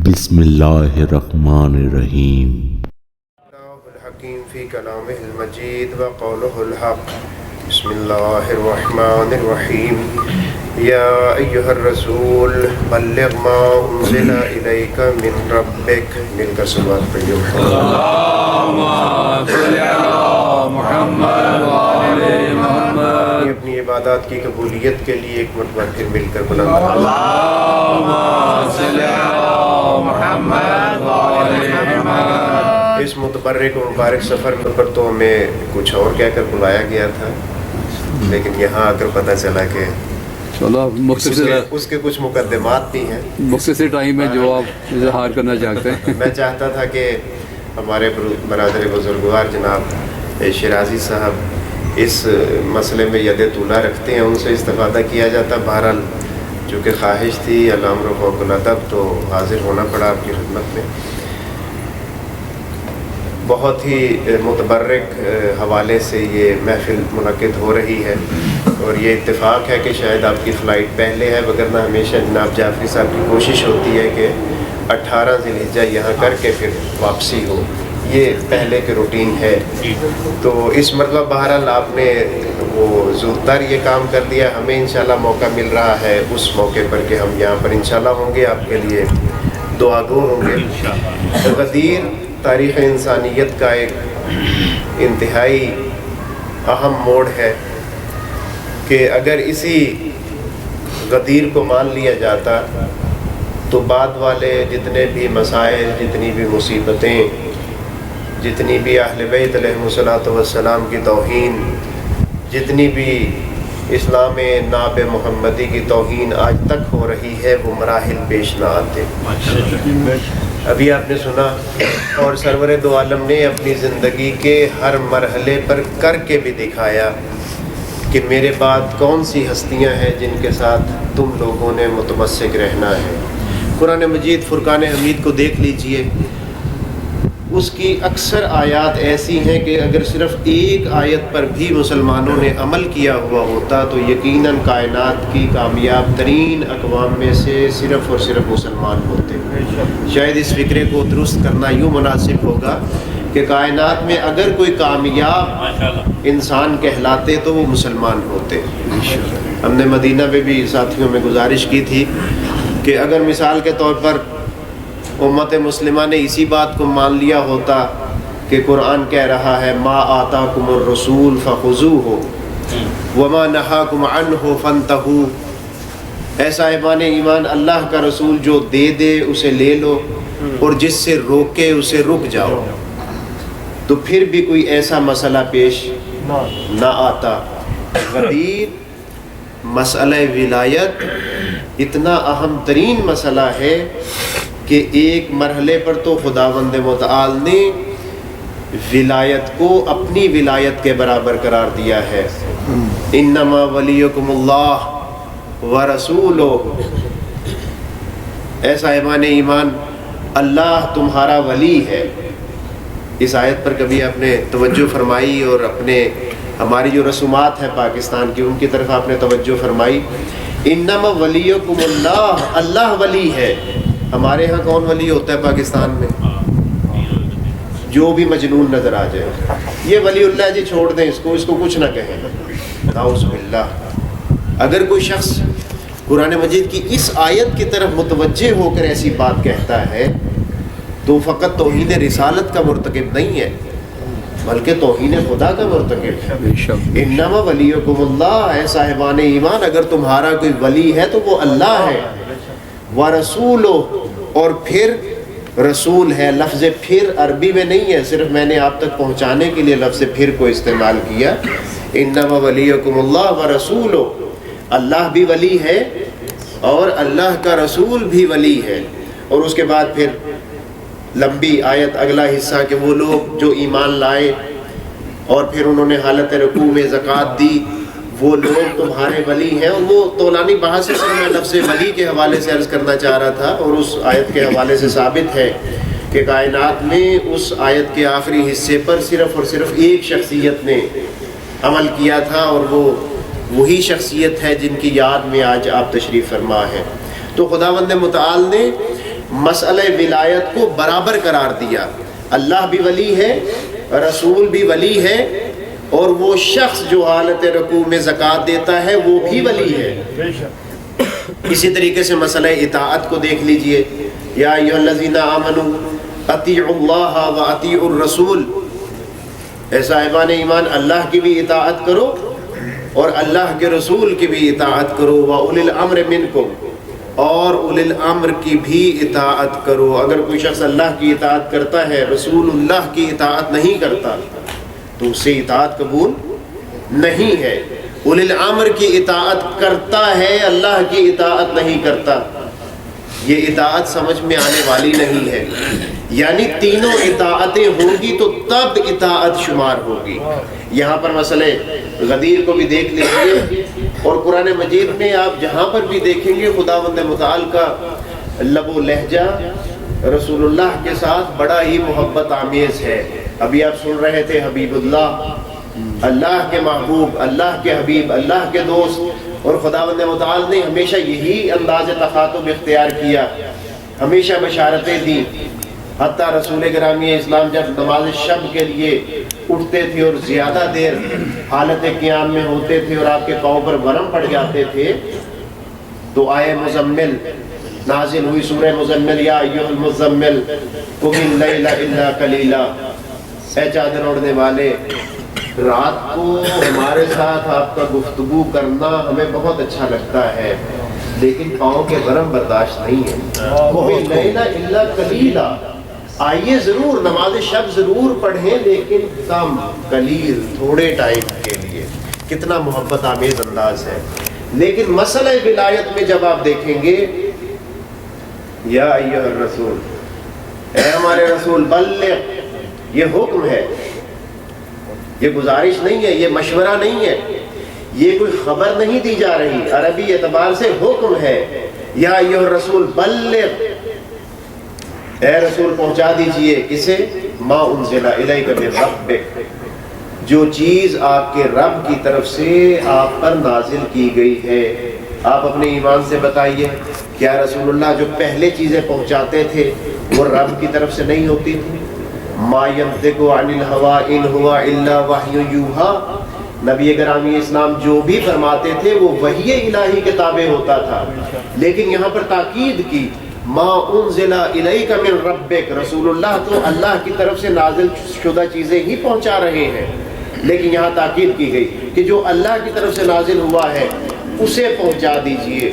بسم اللہ الرحمن الرحیم۔ الحکیم فی کلامہ المجید وقولہ الحق۔ بسم اللہ الرحمن الرحیم۔ یا ایہا الرسول بلغ ما انزل الیک من ربک۔ مل کر صلوات پڑھیے۔ اللہم صلی علی محمد وعلی محمد۔ اپنی عبادات کی قبولیت کے لیے ایک مرتبہ پھر مل کر بلند کریں۔ اللہم صلی علی محمد وعلی محمد۔ اس متبرک و مبارک سفر پر تو ہمیں کچھ اور کہہ کر بلایا گیا تھا، لیکن یہاں آ کر پتہ چلا کہ چلو اس کے کچھ مقدمات بھی ہیں۔ مختصر ٹائم میں جو آپ اظہار کرنا چاہتے ہیں۔ میں چاہتا تھا کہ ہمارے برادر بزرگوار جناب شیرازی صاحب اس مسئلے میں ید طولہ رکھتے ہیں، ان سے استفادہ کیا جاتا۔ بہرحال چونکہ خواہش تھی الامر فوق الادب، تو حاضر ہونا پڑا آپ کی خدمت میں۔ بہت ہی متبرک حوالے سے یہ محفل منعقد ہو رہی ہے، اور یہ اتفاق ہے کہ شاید آپ کی فلائٹ پہلے ہے، وگرنہ ہمیشہ جناب جعفری صاحب کی کوشش ہوتی ہے کہ 18 ذی الحجہ یہاں کر کے پھر واپسی ہو، یہ پہلے کے روٹین ہے۔ تو اس مرتبہ بہرحال آپ نے وہ زودتر یہ کام کر دیا۔ ہمیں انشاءاللہ موقع مل رہا ہے اس موقع پر کہ ہم یہاں پر انشاءاللہ ہوں گے، آپ کے لیے دعا گو ہوں گے۔ غدیر تاریخ انسانیت کا ایک انتہائی اہم موڑ ہے کہ اگر اسی غدیر کو مان لیا جاتا تو بعد والے جتنے بھی مسائل، جتنی بھی مصیبتیں، جتنی بھی اہل بیت علیہم الصلوۃ والسلام کی توہین، جتنی بھی اسلام ناب محمدی کی توہین آج تک ہو رہی ہے، وہ مراحل پیش نہ آتے۔ ابھی آپ نے سنا، اور سرور دو عالم نے اپنی زندگی کے ہر مرحلے پر کر کے بھی دکھایا کہ میرے بعد کون سی ہستیاں ہیں جن کے ساتھ تم لوگوں نے متمسک رہنا ہے۔ قرآن مجید فرقان حمید کو دیکھ لیجئے، اس کی اکثر آیات ایسی ہیں کہ اگر صرف ایک آیت پر بھی مسلمانوں نے عمل کیا ہوا ہوتا تو یقیناً کائنات کی کامیاب ترین اقوام میں سے صرف اور صرف مسلمان ہوتے۔ شاید اس فکرے کو درست کرنا یوں مناسب ہوگا کہ کائنات میں اگر کوئی کامیاب انسان کہلاتے تو وہ مسلمان ہوتے۔ ہم نے مدینہ میں بھی ساتھیوں میں گزارش کی تھی کہ اگر مثال کے طور پر امت مسلمہ نے اسی بات کو مان لیا ہوتا کہ قرآن کہہ رہا ہے ما آتاکم الرسول فخذوہ وما نہاکم عنہ فانتہوا، ایسا ایمان اللہ کا رسول جو دے دے اسے لے لو، اور جس سے روکے اسے رک جاؤ، تو پھر بھی کوئی ایسا مسئلہ پیش نہ آتا۔ غدیر مسئلہ ولایت اتنا اہم ترین مسئلہ ہے کہ ایک مرحلے پر تو خداوند متعال نے ولایت کو اپنی ولایت کے برابر قرار دیا ہے۔ انما ولیکم اللہ ورسولہ، ایسا ایمان اللہ تمہارا ولی ہے۔ اس آیت پر کبھی آپ نے توجہ فرمائی، اور اپنے ہماری جو رسومات ہیں پاکستان کی ان کی طرف آپ نے توجہ فرمائی؟ انما ولیکم اللہ، اللہ ولی ہے۔ ہمارے ہاں کون ولی ہوتا ہے پاکستان میں؟ جو بھی مجنون نظر آ جائے، یہ ولی اللہ جی چھوڑ دیں اس کو کچھ نہ کہیں، نعوذ باللہ۔ اگر کوئی شخص قرآن مجید کی اس آیت کی طرف متوجہ ہو کر ایسی بات کہتا ہے تو فقط توہین رسالت کا مرتکب نہیں ہے، بلکہ توہین خدا کا مرتکب ہے۔ انما ولیکم اللہ، اے صاحبان ایمان اگر تمہارا کوئی ولی ہے تو وہ اللہ ہے۔ ورسولہ، اور پھر رسول ہے۔ لفظ پھر عربی میں نہیں ہے، صرف میں نے آپ تک پہنچانے کے لیے لفظ پھر کو استعمال کیا۔ انما ولیکم اللہ ورسولہ، اللہ بھی ولی ہے اور اللہ کا رسول بھی ولی ہے۔ اور اس کے بعد پھر لمبی آیت اگلا حصہ کہ وہ لوگ جو ایمان لائے اور پھر انہوں نے حالت رکوع میں زکوٰۃ دی، وہ لوگ تمہارے ولی ہیں۔ اور وہ طولانی بحث سے میں لفظ ولی کے حوالے سے عرض کرنا چاہ رہا تھا، اور اس آیت کے حوالے سے ثابت ہے کہ کائنات میں اس آیت کے آخری حصے پر صرف اور صرف ایک شخصیت نے عمل کیا تھا، اور وہ وہی شخصیت ہے جن کی یاد میں آج آپ تشریف فرما ہے۔ تو خداوند متعال نے مسئلہ ولایت کو برابر قرار دیا. اللہ بھی ولی ہے، رسول بھی ولی ہے، اور وہ شخص جو حالت رکوع میں زکوٰۃ دیتا ہے وہ بھی ولی ہے. اسی طریقے سے مسئلہ اطاعت کو دیکھ لیجئے. یا ایھا الذین آمنوا اطیعوا اللہ و اطیعوا الرسول، اے صاحبان ایمان اللہ کی بھی اطاعت کرو اور اللہ کے رسول کی بھی اطاعت کرو. وَأُولِي الْأَمْرِ مِنْكُمْ، اور اولی الامر کی بھی اطاعت کرو. اگر کوئی شخص اللہ کی اطاعت کرتا ہے، رسول اللہ کی اطاعت نہیں کرتا، تو اس سے اطاعت قبول نہیں ہے. اولی الامر کی اطاعت کرتا ہے، اللہ کی اطاعت نہیں کرتا، یہ اطاعت سمجھ میں آنے والی نہیں ہے. یعنی تینوں اطاعتیں ہوں گی تو تب اطاعت شمار ہوگی. یہاں پر مسئلہ غدیر کو بھی دیکھ لیجیے، اور قرآن مجید میں آپ جہاں پر بھی دیکھیں گے خداوند متعال کا لب و لہجہ رسول اللہ کے ساتھ بڑا ہی محبت آمیز ہے. ابھی آپ سن رہے تھے حبیب اللہ، اللہ کے محبوب، اللہ کے حبیب، اللہ کے دوست، اور خداوند متعال نے ہمیشہ یہی انداز تخاطب اختیار کیا، ہمیشہ بشارتیں دی. حتیٰ رسول گرامی اسلام جب نماز شب کے لیے اٹھتے تھے اور زیادہ دیر حالت قیام میں ہوتے تھے اور آپ کے پاؤں پر ورم پڑ جاتے تھے، تو آئے مزمل نازل ہوئی، سورہ مزمل، یا ایھا المزمل قم اللیل الا قلیلا، اے چادر اوڑھنے والے، رات کو ہمارے ساتھ آپ کا گفتگو کرنا ہمیں بہت اچھا لگتا ہے، لیکن پاؤں کے ورم برداشت نہیں ہے. قم اللیل الا قلیلا، آئیے ضرور نماز شب ضرور پڑھیں، لیکن کم، قلیل، تھوڑے ٹائم کے لیے. کتنا محبت آمیز انداز ہے. لیکن مسئلہ ولایت میں جب آپ دیکھیں گے، یا ایھا الرسول، اے ہمارے رسول، بلغ، یہ حکم ہے، یہ گزارش نہیں ہے، یہ مشورہ نہیں ہے، یہ کوئی خبر نہیں دی جا رہی، عربی اعتبار سے حکم ہے. یا ایھا الرسول بلغ، اے رسول پہنچا دیجئے کسے؟ ما انزل الیک من ربک، جو چیز آپ کے رب کی طرف سے آپ پر نازل کی گئی ہے. آپ اپنے ایمان سے بتائیے، کیا رسول اللہ جو پہلے چیزیں پہنچاتے تھے وہ رب کی طرف سے نہیں ہوتی تھی؟ ما ینطق عن الہوی ان ہوا الا وحی یوحی، نبی گرامی اسلام جو بھی فرماتے تھے وہ وحی الہی کے تابع ہوتا تھا. لیکن یہاں پر تاکید کی، ما انزل الیک من ربک، رسول اللہ تو اللہ کی طرف سے نازل شدہ چیزیں ہی پہنچا رہے ہیں، لیکن یہاں تاکید کی گئی کہ جو اللہ کی طرف سے نازل ہوا ہے اسے پہنچا دیجئے.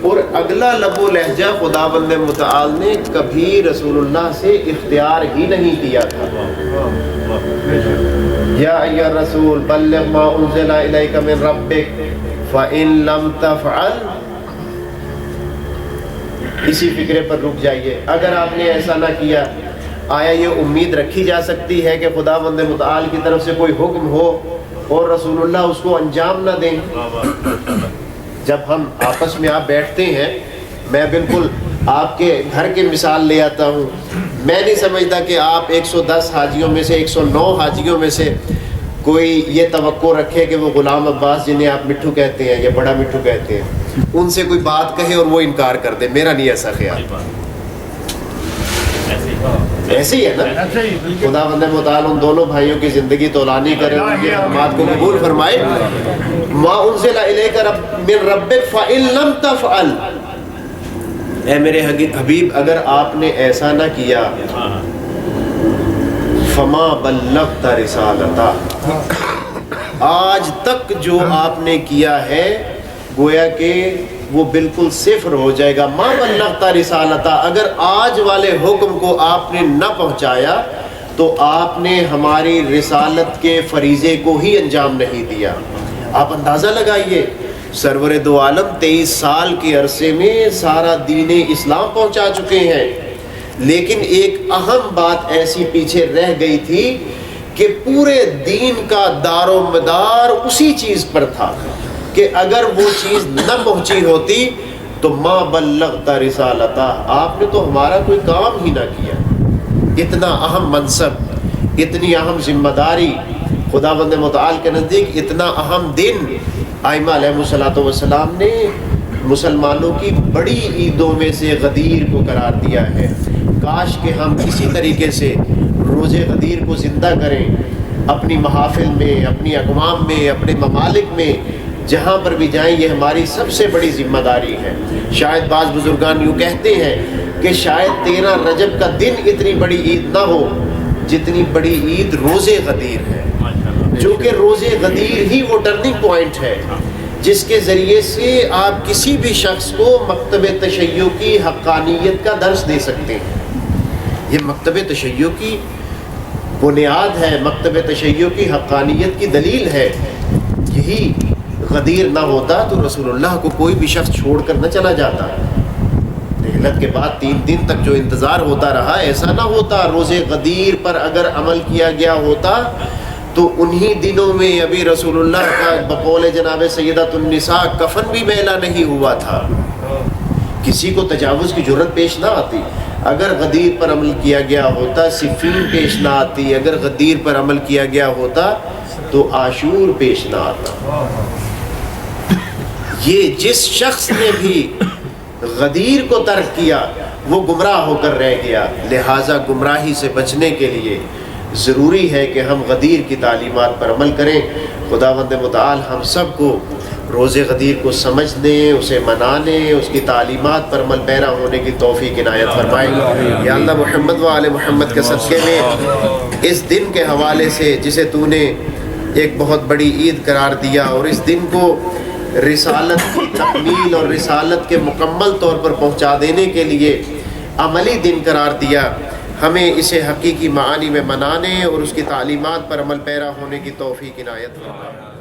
اور اگلا لب و لہجہ خداوند متعال نے کبھی رسول اللہ سے اختیار ہی نہیں کیا تھا. یا ایھا الرسول بلغ ما انزل الیک من ربک فإن لم تفعل، اسی فکرے پر رک جائیے. اگر آپ نے ایسا نہ کیا، آیا یہ امید رکھی جا سکتی ہے کہ خداوند متعال کی طرف سے کوئی حکم ہو اور رسول اللہ اس کو انجام نہ دیں؟ جب ہم آپس میں آپ بیٹھتے ہیں، میں بالکل آپ کے گھر کے مثال لے آتا ہوں. میں نہیں سمجھتا کہ آپ 110 حاجیوں میں سے 109 حاجیوں میں سے کوئی یہ توقع رکھے کہ وہ غلام عباس جنہیں آپ مٹھو کہتے ہیں یا بڑا مٹھو کہتے ہیں، ان سے کوئی بات کہے اور وہ انکار کر دے. میرا نہیں ایسا خیال. ایسے ہی ہے نا. خداوند متعال ان دونوں بھائیوں کی زندگی طولانی کرے، ان کی خدمات کو قبول فرمائے. ما انزل الیک من ربک فإن لم تفعل، اے میرے حبیب اگر آپ نے ایسا نہ کیا، فما بلغت رسالتہ، آج تک جو آپ نے کیا ہے گویا کہ وہ بالکل صفر ہو جائے گا. ما بلغت رسالتہ، اگر آج والے حکم کو آپ نے نہ پہنچایا تو آپ نے ہماری رسالت کے فریضے کو ہی انجام نہیں دیا. آپ اندازہ لگائیے، سرور دو عالم 23 سال کے عرصے میں سارا دین اسلام پہنچا چکے ہیں، لیکن ایک اہم بات ایسی پیچھے رہ گئی تھی کہ پورے دین کا دار و مدار اسی چیز پر تھا کہ اگر وہ چیز نہ پہنچی ہوتی تو ما بلغت رسالتہ، آپ نے تو ہمارا کوئی کام ہی نہ کیا. اتنا اہم منصب، اتنی اہم ذمہ داری خداوند متعال کے نزدیک، اتنا اہم دن، ائمہ علیہ الصلوۃ والسلام نے مسلمانوں کی بڑی عیدوں میں سے غدیر کو قرار دیا ہے۔ کاش کہ ہم اسی طریقے سے روز غدیر کو زندہ کریں، اپنی محافل میں، اپنی اقوام میں، اپنے ممالک میں، جہاں پر بھی جائیں یہ ہماری سب سے بڑی ذمہ داری ہے۔ شاید بعض بزرگان یوں کہتے ہیں کہ شاید 13 رجب کا دن اتنی بڑی عید نہ ہو جتنی بڑی عید روز غدیر ہے، جو کہ روز غدیر ہی وہ ٹرننگ پوائنٹ ہے جس کے ذریعے سے آپ کسی بھی شخص کو مکتب تشیع کی حقانیت کا درس دے سکتے ہیں۔ یہ مکتب تشیع کی بنیاد ہے، مکتب تشیع کی حقانیت کی دلیل ہے۔ یہی غدیر نہ ہوتا تو رسول اللہ کو کوئی بھی شخص چھوڑ کر نہ چلا جاتا۔ رحلت کے بعد 3 دن تک جو انتظار ہوتا رہا، ایسا نہ ہوتا روز غدیر پر اگر عمل کیا گیا ہوتا تو انہی دنوں میں ابھی رسول اللہ کا بقول جناب سیدۃ النساء کفن بھی میلا نہیں ہوا تھا، کسی کو تجاوز کی جرت پیش نہ آتی۔ اگر غدیر پر عمل کیا گیا ہوتا صفین پیش نہ آتی، اگر غدیر پر عمل کیا گیا ہوتا تو عاشور پیش نہ آتا۔ یہ جس شخص نے بھی غدیر کو ترک کیا وہ گمراہ ہو کر رہ گیا، لہٰذا گمراہی سے بچنے کے لیے ضروری ہے کہ ہم غدیر کی تعلیمات پر عمل کریں۔ خداوند متعال ہم سب کو روز غدیر کو سمجھنے، اسے منانے، اس کی تعلیمات پر عمل پیرا ہونے کی توفیق عنایت فرمائے۔ یا اللہ محمد و آل محمد کے صدقے میں اس دن کے حوالے سے جسے تو نے ایک بہت بڑی عید قرار دیا اور اس دن کو رسالت کی تکمیل اور رسالت کے مکمل طور پر پہنچا دینے کے لیے عملی دن قرار دیا، ہمیں اسے حقیقی معانی میں منانے اور اس کی تعلیمات پر عمل پیرا ہونے کی توفیق عنایت فرمائے۔